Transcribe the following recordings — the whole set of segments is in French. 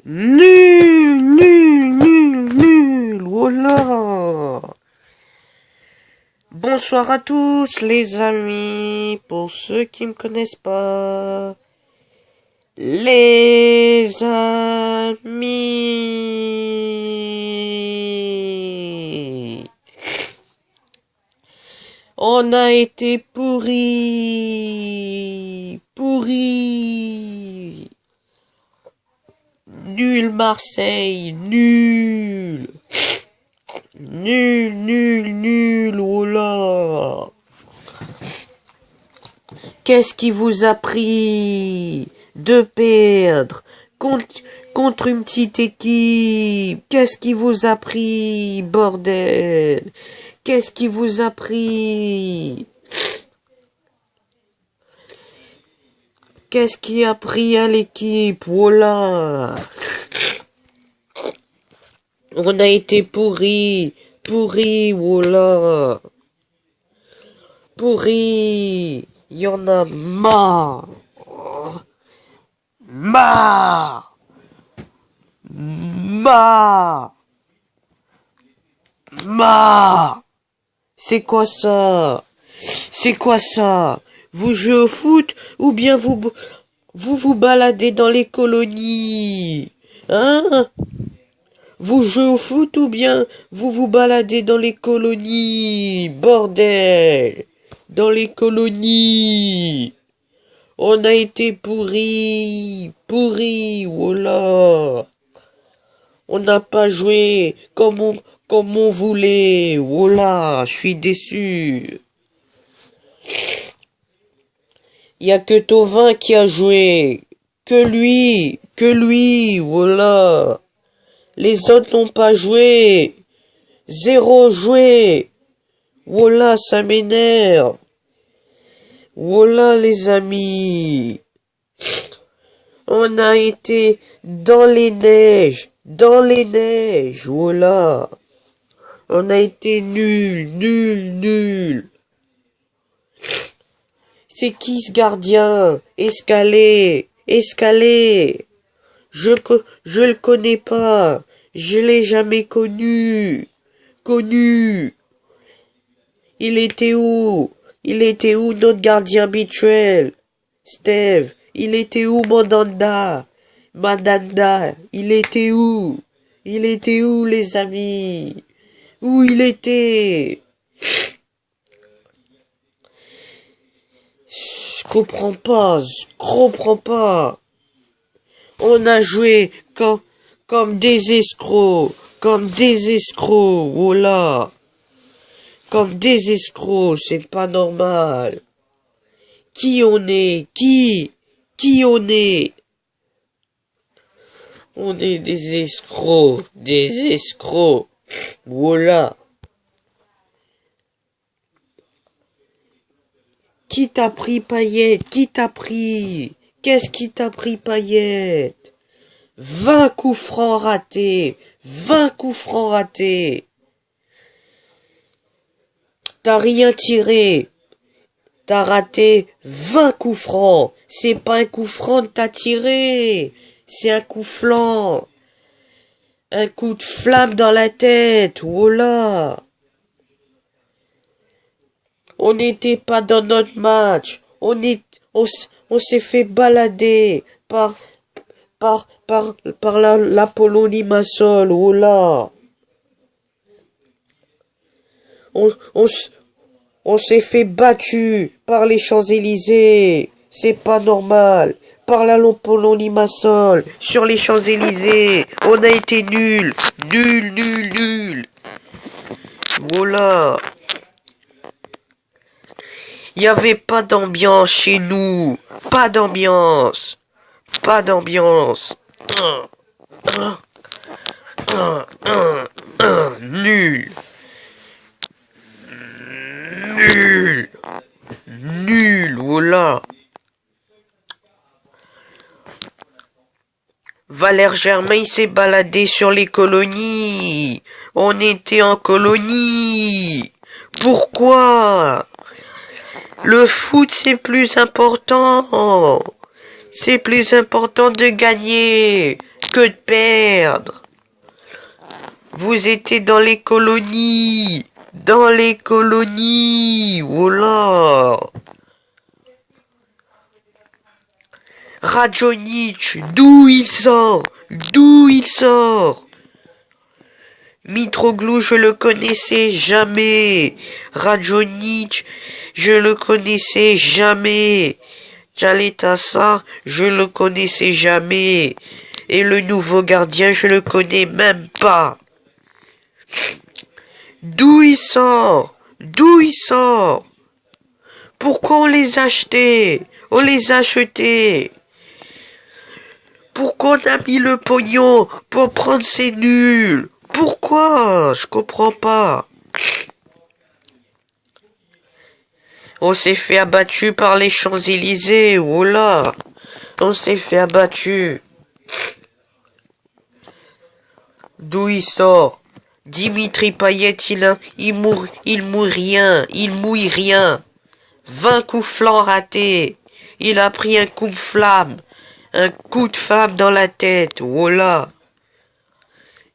Nul, nul, nul, nul, voilà. Bonsoir à tous les amis, pour ceux qui me connaissent pas. Les amis. On a été pourris. Nul Marseille, nul. Nul, oh là. Qu'est-ce qui vous a pris de perdre contre une petite équipe? Qu'est-ce qui vous a pris, bordel? Qu'est-ce qui vous a pris? Qu'est-ce qui a pris à l'équipe? Voilà. On a été pourris, voilà. Pourris. Il y en a marre. C'est quoi ça? Vous jouez au foot ou bien vous baladez dans les colonies? Hein? Vous jouez au foot ou bien vous baladez dans les colonies? Bordel! Dans les colonies! On a été pourris, voilà. On n'a pas joué comme on voulait, voilà. Je suis déçu. Il y a que Tovin qui a joué. Que lui, voilà. Les autres n'ont pas joué. 0 joué. Voilà, ça m'énerve. Voilà, les amis. On a été dans les neiges, voilà. On a été nul. C'est qui ce gardien? Escalé. Je le connais pas. Je l'ai jamais connu. Il était où notre gardien habituel? Steve. Il était où Mandanda? Il était où? Les amis? Où il était? Je comprends pas. On a joué comme des escrocs. Voilà. Comme des escrocs, c'est pas normal. Qui on est? Qui on est? On est des escrocs. Voilà. Qui t'a pris, Payet? Qu'est-ce qui t'a pris, Payet? 20 coups francs ratés. T'as rien tiré. T'as raté 20 coups francs. C'est pas un coup franc que t'as tiré. C'est un coup flanc. Un coup de flamme dans la tête. Voilà. On n'était pas dans notre match. On s'est fait balader par la Polonie-Massol. Voilà. On s'est fait battu par les Champs-Élysées. C'est pas normal. Par la Polonie-Massol. Sur les Champs-Élysées. On a été nuls. Nul. Voilà. Il n'y avait pas d'ambiance chez nous. Pas d'ambiance. Nul. Voilà. Valère Germain s'est baladé sur les colonies. On était en colonie. Pourquoi? Le foot, c'est plus important. C'est plus important de gagner que de perdre. Vous étiez dans les colonies. Dans les colonies. Voilà. Radonjic, d'où il sort? D'où il sort? Mitroglou, je le connaissais jamais. Radonjic, je le connaissais jamais. Jaleta, je le connaissais jamais. Et le nouveau gardien, je le connais même pas. D'où il sort? D'où il sort? Pourquoi on les achetait? On les achetait. Pourquoi on a mis le pognon pour prendre ces nuls? Pourquoi? Je comprends pas. On s'est fait abattu par les Champs-Élysées, voilà. On s'est fait abattu. D'où il sort? Dimitri Payet, il mouille rien. 20 coups flancs ratés. Il a pris un coup de flamme. Un coup de flamme dans la tête, voilà.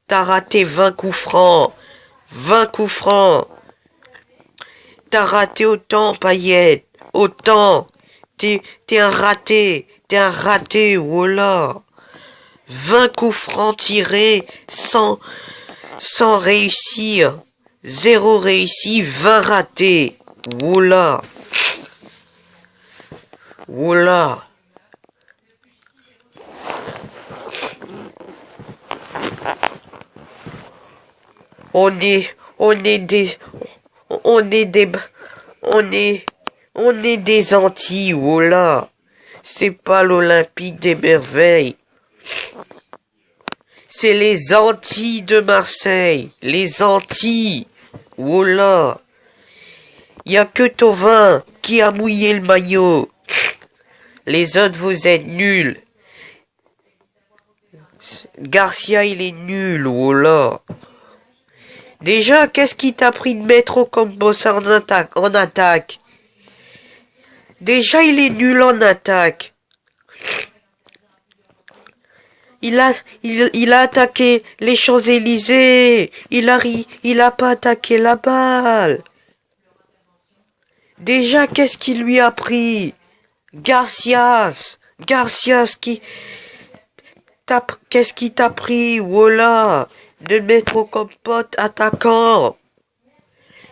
T'as raté 20 coups francs. 20 coups francs. T'as raté autant, Payet. Autant. T'es un raté. T'es un raté, voilà. 20 coups francs tirés sans réussir. 0 réussi, 20 ratés. Voilà. Voilà. On est des Antilles, voilà. C'est pas l'Olympique des merveilles. C'est les Antilles de Marseille. Les Antilles. Voilà. Y a que Thauvin qui a mouillé le maillot. Les autres, vous êtes nuls. Garcia, il est nul, voilà. Déjà, qu'est-ce qui t'a pris de mettre Ocampos en attaque? Déjà, il est nul en attaque. Il a attaqué les Champs-Élysées. Il a pas attaqué la balle. Déjà, qu'est-ce qui lui a pris? Garcias, qu'est-ce qui t'a pris? Voilà. De mettre au compote attaquant.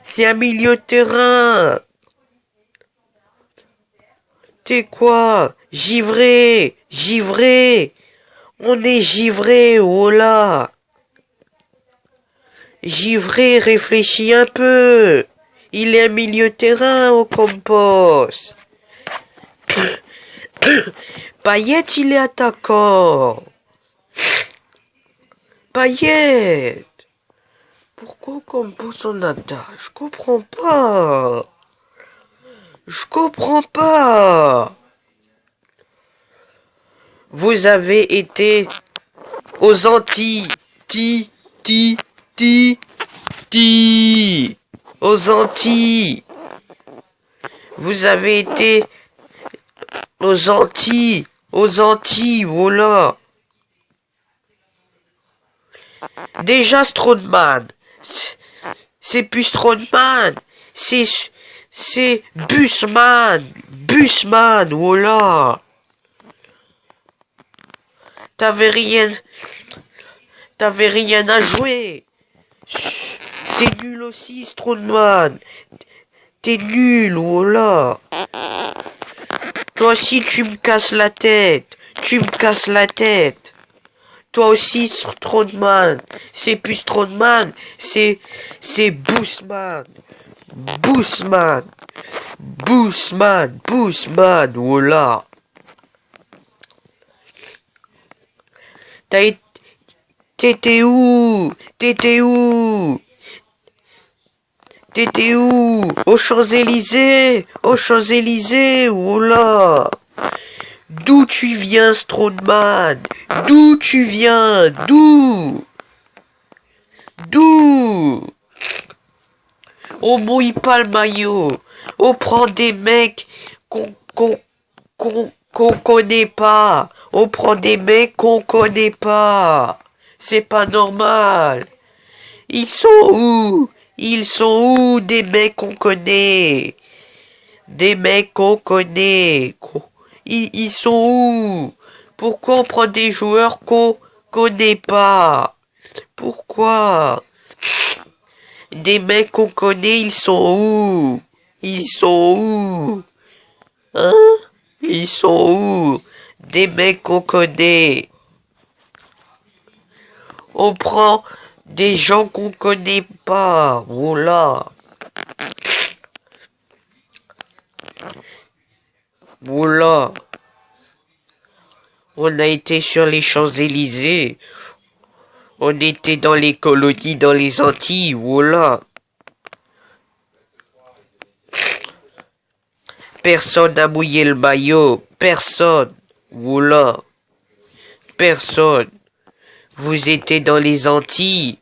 C'est un milieu de terrain. T'es quoi? Givré. On est givré, voilà. Givré, réfléchis un peu. Il est un milieu de terrain au compost. Payet, il est attaquant. Payet. Pourquoi Campos en attaque? Je comprends pas. Vous avez été aux Antilles. Aux Antilles. Vous avez été aux Antilles, voilà. Déjà Strootman, c'est plus Strootman, c'est Busman, voilà. T'avais rien à jouer. T'es nul aussi, Strootman. T'es nul, voilà. Toi aussi, tu me casses la tête. Toi aussi, Strootman. C'est plus Strootman, c'est Busman. Busman, voilà. T'étais où? Aux Champs-Élysées, voilà. D'où tu viens, Strootman? D'où tu viens? D'où? On mouille pas le maillot. On prend des mecs qu'on connaît pas. On prend des mecs qu'on connaît pas. C'est pas normal. Ils sont où? Ils sont où des mecs qu'on connaît? Des mecs qu'on connaît. Ils sont où? Pourquoi on prend des joueurs qu'on connaît pas? Pourquoi? Des mecs qu'on connaît, ils sont où? Ils sont où? Hein? Ils sont où? Des mecs qu'on connaît. On prend des gens qu'on connaît pas. Voilà. Voilà. On a été sur les Champs-Élysées. On était dans les colonies, dans les Antilles. Voilà. Personne n'a mouillé le maillot. Personne. Voilà. Personne. Vous étiez dans les Antilles.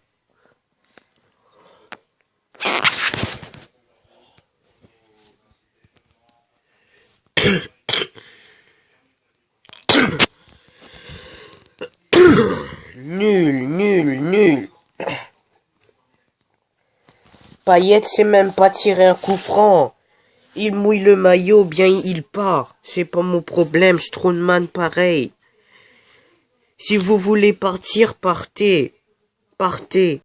Nul, nul, nul. Payet sait même pas tirer un coup franc. Il mouille le maillot, bien il part. C'est pas mon problème, Strootman pareil. Si vous voulez partir, partez. Partez.